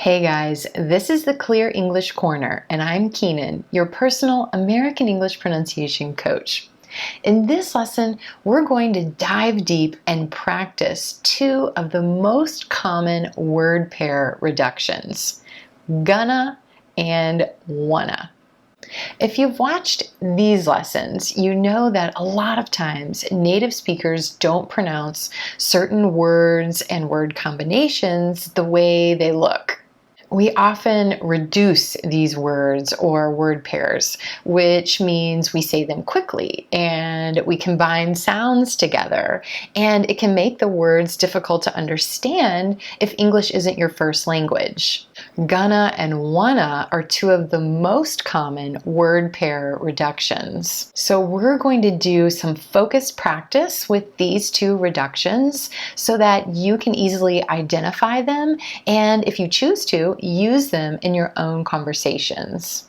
Hey guys, this is the Clear English Corner, and I'm Keenyn, your personal American English pronunciation coach. In this lesson, we're going to dive deep and practice two of the most common word pair reductions, gonna and wanna. If you've watched these lessons, you know that a lot of times native speakers don't pronounce certain words and word combinations the way they look. We often reduce these words or word pairs, which means we say them quickly and we combine sounds together, and it can make the words difficult to understand if English isn't your first language. Gonna and wanna are two of the most common word pair reductions. So we're going to do some focused practice with these two reductions so that you can easily identify them, and if you choose to, use them in your own conversations.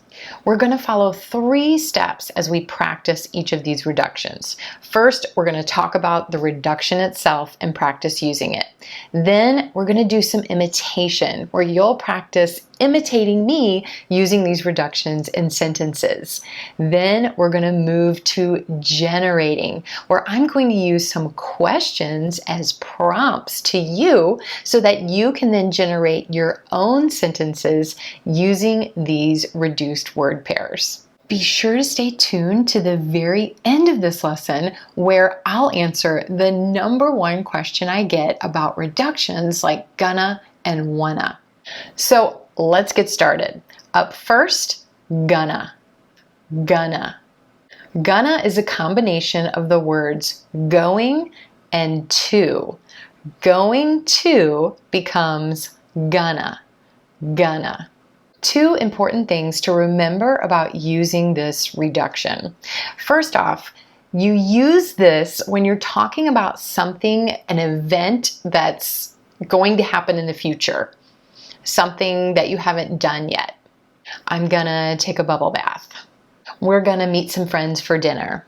We're going to follow 3 steps as we practice each of these reductions. First, we're going to talk about the reduction itself and practice using it. Then we're going to do some imitation, where you'll practice imitating me using these reductions in sentences. Then we're going to move to generating, where I'm going to use some questions as prompts to you so that you can then generate your own sentences using these reduced word pairs. Be sure to stay tuned to the very end of this lesson, where I'll answer the #1 question I get about reductions like gonna and wanna. So let's get started. Up first, gonna. Gonna. Gonna is a combination of the words going and to. Going to becomes gonna. Gonna. 2 important things to remember about using this reduction. First off, you use this when you're talking about something, an event that's going to happen in the future, something that you haven't done yet. I'm gonna take a bubble bath. We're gonna meet some friends for dinner.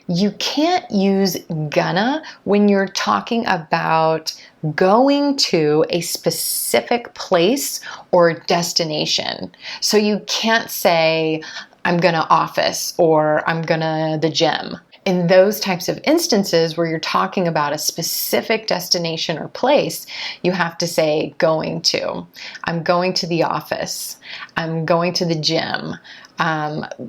You can't use gonna when you're talking about going to a specific place or destination. So you can't say, I'm gonna office or I'm gonna the gym. In those types of instances where you're talking about a specific destination or place, you have to say going to. I'm going to the office. I'm going to the gym.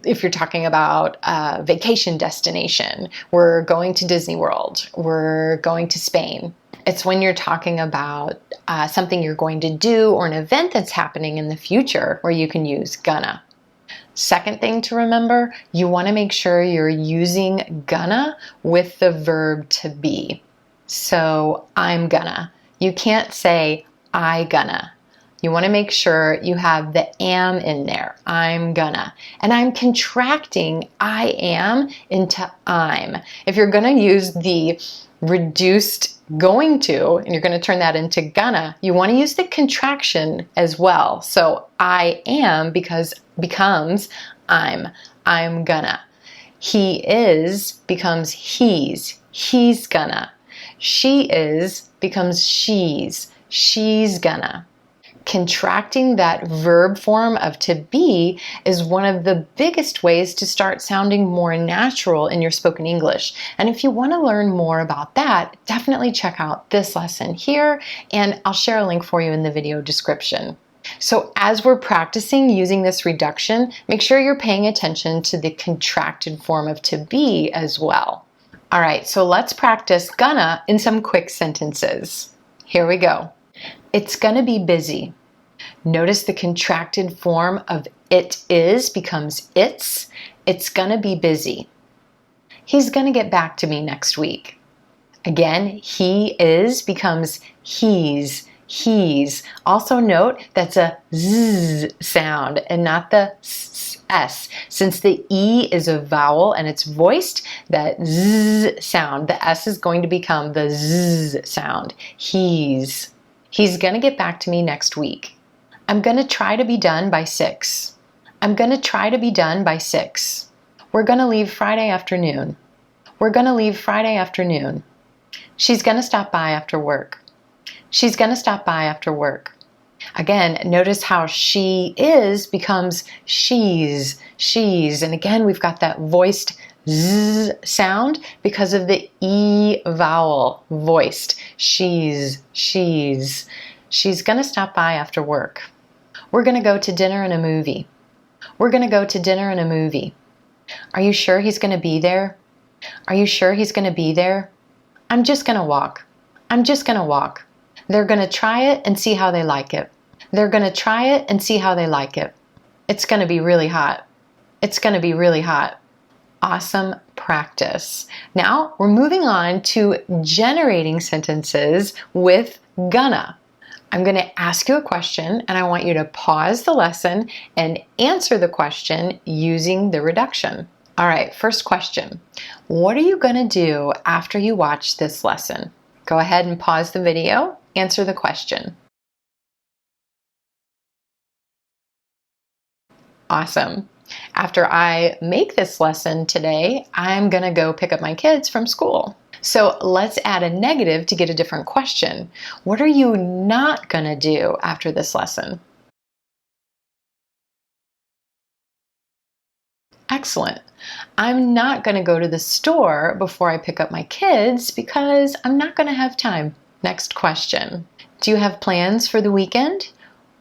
If you're talking about a vacation destination, we're going to Disney World. We're going to Spain. It's when you're talking about something you're going to do or an event that's happening in the future where you can use gonna. Second thing to remember, you want to make sure you're using gonna with the verb to be. So I'm gonna. You can't say I gonna. You want to make sure you have the am in there. I'm gonna. And I'm contracting I am into I'm. If you're going to use the reduced going to, and you're going to turn that into gonna, you want to use the contraction as well. So I am becomes I'm. I'm gonna. He is becomes he's gonna. She is becomes she's gonna. Contracting that verb form of to be is one of the biggest ways to start sounding more natural in your spoken English. And if you want to learn more about that, definitely check out this lesson here, and I'll share a link for you in the video description. So as we're practicing using this reduction, make sure you're paying attention to the contracted form of to be as well. All right, so let's practice gonna in some quick sentences. Here we go. It's gonna be busy. Notice the contracted form of it is becomes it's. It's gonna be busy. He's gonna get back to me next week. Again, he is becomes he's. Also note that's a z sound and not the s. Since the e is a vowel and it's voiced, that z sound, the s is going to become the z sound. He's gonna get back to me next week. I'm gonna try to be done by 6. I'm gonna try to be done by 6. We're gonna leave Friday afternoon. We're gonna leave Friday afternoon. She's gonna stop by after work. She's gonna stop by after work. Again, notice how she is becomes she's, she's. And again, we've got that voiced z sound because of the E vowel, voiced. She's, she's. She's going to stop by after work. We're going to go to dinner and a movie. We're going to go to dinner and a movie. Are you sure he's going to be there? Are you sure he's going to be there? I'm just going to walk. I'm just going to walk. They're going to try it and see how they like it. They're going to try it and see how they like it. It's going to be really hot. It's going to be really hot. Awesome practice. Now we're moving on to generating sentences with gonna. I'm going to ask you a question and I want you to pause the lesson and answer the question using the reduction. All right, first question. What are you going to do after you watch this lesson? Go ahead and pause the video, answer the question. Awesome. After I make this lesson today, I'm going to go pick up my kids from school. So let's add a negative to get a different question. What are you not going to do after this lesson? Excellent. I'm not going to go to the store before I pick up my kids because I'm not going to have time. Next question. Do you have plans for the weekend?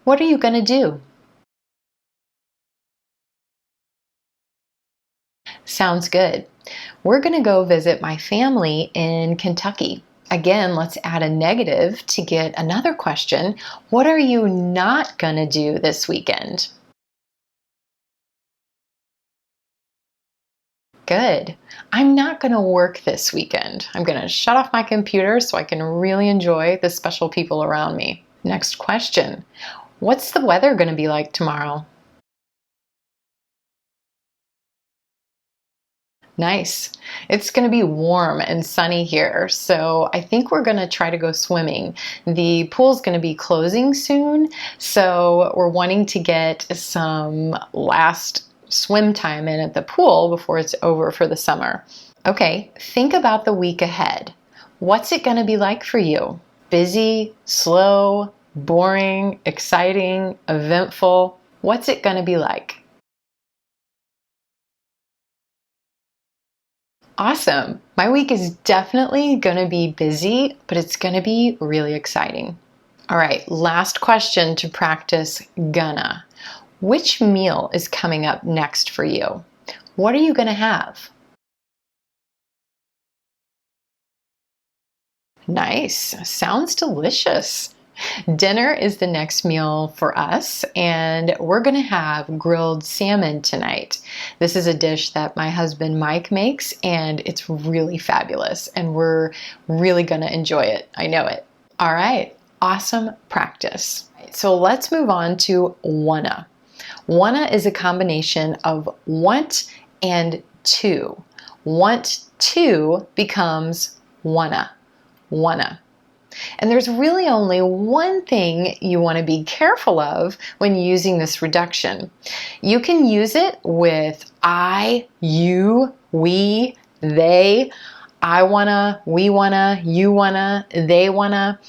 What are you going to do? Sounds good. We're going to go visit my family in Kentucky. Again, let's add a negative to get another question. What are you not going to do this weekend? Good. I'm not going to work this weekend. I'm going to shut off my computer so I can really enjoy the special people around me. Next question. What's the weather going to be like tomorrow? Nice. It's going to be warm and sunny here, so I think we're going to try to go swimming. The pool's going to be closing soon, so we're wanting to get some last swim time in at the pool before it's over for the summer. Okay, think about the week ahead. What's it going to be like for you? Busy, slow, boring, exciting, eventful? What's it going to be like? Awesome. My week is definitely going to be busy, but it's going to be really exciting. All right, last question to practice gonna. Which meal is coming up next for you? What are you going to have? Nice. Sounds delicious. Dinner is the next meal for us, and we're going to have grilled salmon tonight. This is a dish that my husband Mike makes, and it's really fabulous, and we're really going to enjoy it. I know it. All right. Awesome practice. So let's move on to wanna. Wanna is a combination of want and to. Want to becomes wanna. Wanna. And there's really only one thing you want to be careful of when using this reduction. You can use it with I, you, we, they, I wanna, we wanna, you wanna, they wanna.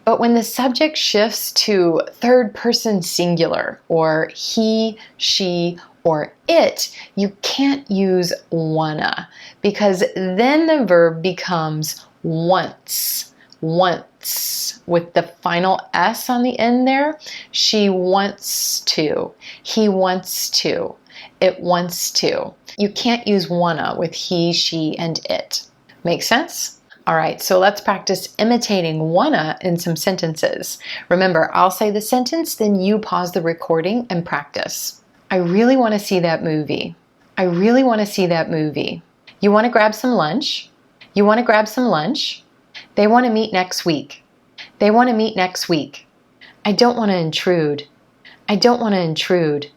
But when the subject shifts to third person singular or he, she, or it, you can't use wanna because then the verb becomes wants. Wants, with the final S on the end there. She wants to. He wants to. It wants to. You can't use wanna with he, she, and it. Make sense? All right, so let's practice imitating wanna in some sentences. Remember, I'll say the sentence, then you pause the recording and practice. I really want to see that movie. I really want to see that movie. You want to grab some lunch? You want to grab some lunch? They want to meet next week. They want to meet next week. I don't want to intrude. I don't want to intrude.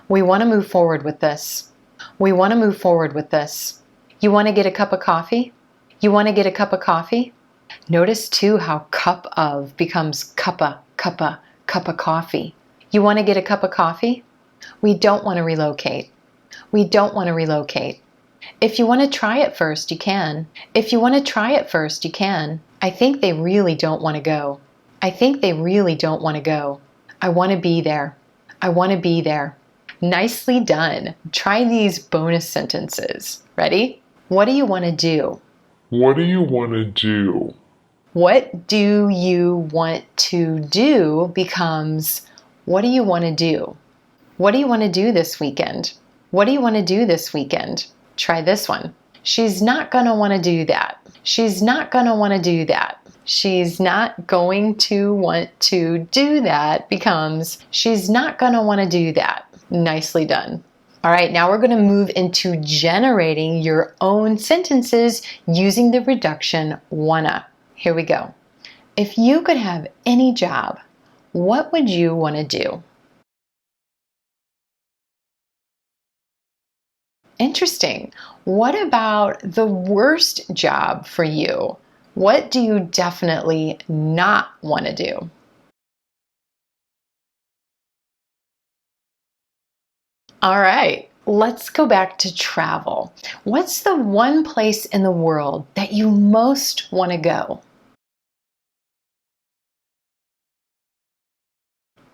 We want to move forward with this. We want to move forward with this. You want to get a cup of coffee? You want to get a cup of coffee? Notice too how cup of becomes cuppa, cuppa, cup of coffee. You want to get a cup of coffee? We don't want to relocate. We don't want to relocate. If you want to try it first, you can. If you want to try it first, you can. I think they really don't want to go. I think they really don't want to go. I want to be there. I want to be there. Nicely done. Try these bonus sentences. Ready? What do you want to do? What do you want to do? What do you want to do becomes, what do you want to do? What do you want to do this weekend? What do you want to do this weekend? Try this one. She's not going to want to do that. She's not going to want to do that. She's not going to want to do that becomes, she's not going to want to do that. Nicely done. All right, now we're going to move into generating your own sentences using the reduction wanna. Here we go. If you could have any job, what would you want to do? Interesting. What about the worst job for you? What do you definitely not want to do? All right, let's go back to travel. What's the one place in the world that you most want to go?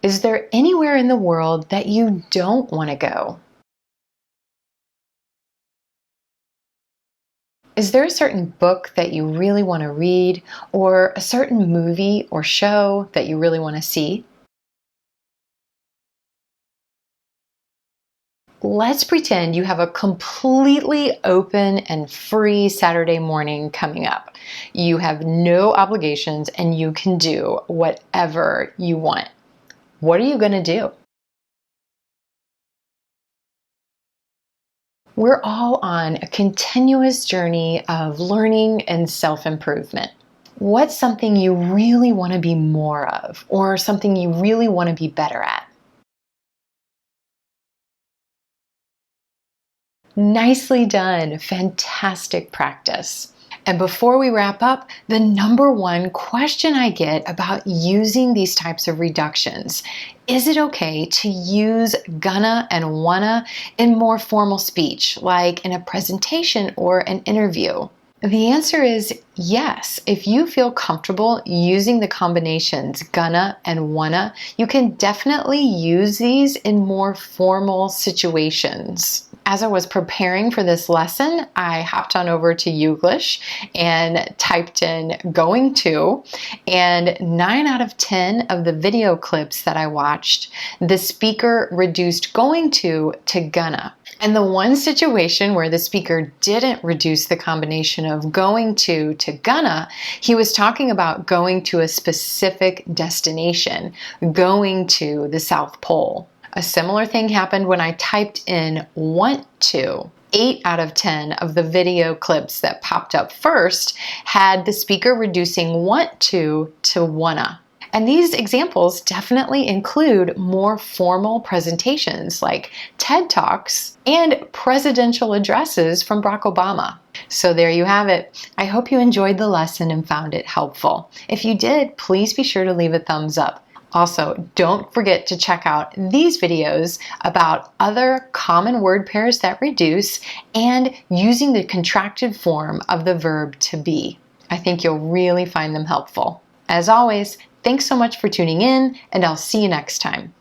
Is there anywhere in the world that you don't want to go? Is there a certain book that you really want to read, or a certain movie or show that you really want to see? Let's pretend you have a completely open and free Saturday morning coming up. You have no obligations and you can do whatever you want. What are you going to do? We're all on a continuous journey of learning and self-improvement. What's something you really want to be more of, or something you really want to be better at? Nicely done. Fantastic practice. And before we wrap up, the number one question I get about using these types of reductions: is it okay to use gonna and wanna in more formal speech, like in a presentation or an interview? The answer is yes. If you feel comfortable using the combinations gonna and wanna, you can definitely use these in more formal situations. As I was preparing for this lesson, I hopped on over to Youglish and typed in going to, and 9 out of 10 of the video clips that I watched, the speaker reduced going to gonna. And the one situation where the speaker didn't reduce the combination of going to gonna, he was talking about going to a specific destination, going to the South Pole. A similar thing happened when I typed in want to. 8 out of 10 of the video clips that popped up first had the speaker reducing want to wanna. And these examples definitely include more formal presentations like TED Talks and presidential addresses from Barack Obama. So there you have it. I hope you enjoyed the lesson and found it helpful. If you did, please be sure to leave a thumbs up. Also, don't forget to check out these videos about other common word pairs that reduce and using the contracted form of the verb to be. I think you'll really find them helpful. As always, thanks so much for tuning in, and I'll see you next time.